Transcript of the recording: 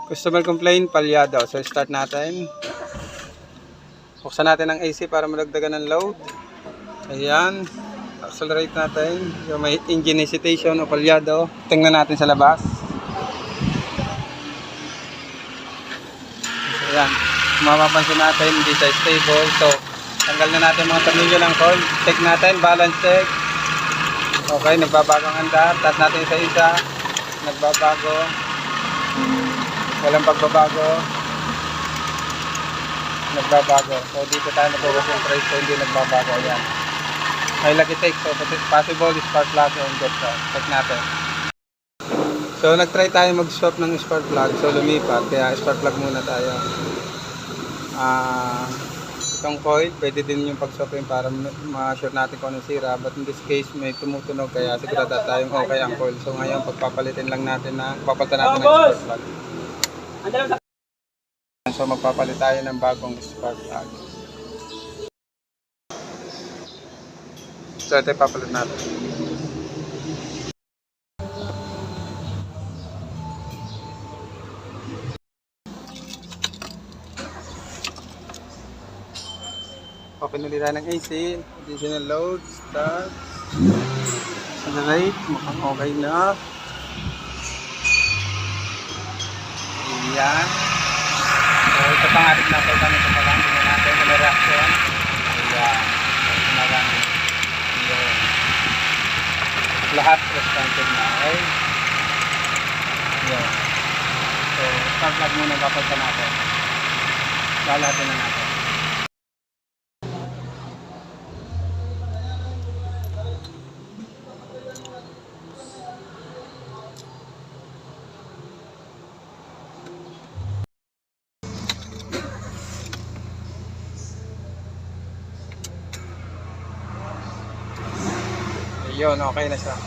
Customer complaint, palyado. So start natin. Buksan natin ang AC para malagdagan ng load. Ayan. Accelerate natin. Yung may engine hesitation o palyado. Tingnan natin sa labas. So, ayan. Mapapansin natin, hindi siya stable. So, tanggal na natin mga tornilyo ng coil. Check natin, balance check. Okay, nagbabago ang andar. Tap natin sa isa. Nagbabago. Walang pagbabago. Nagbabago. So dito tayo nag-concentrate so hindi nagbabago. Ayan. May lagi-take. So possible spark plug and get so. Check natin. So nag-try tayo mag-swap ng spark plug. So lumipat. Kaya spark plug muna tayo. Itong coil, pwede din yung pag-swapin para ma-sure natin kung anong sira. But in this case, may tumutunog kaya sigurado tayong okay ang coil. So ngayon, pagpapalitin lang natin na, papalitan natin ng spark plug. So magpapalit tayo ng bagong spark plug. So ito ipapalit natin. Open ulit tayo ng AC, additional load, start, accelerate, mukhang okay na. Ayan. So ito pang ating natin kami sa palang, tingnan natin kung may reaction. Ayan. Ito na lang. Ayan. Lahat responsive na, okay? Ayan. So start plug muna papalitan natin. Lalatin na natin. Yun, okay na siya.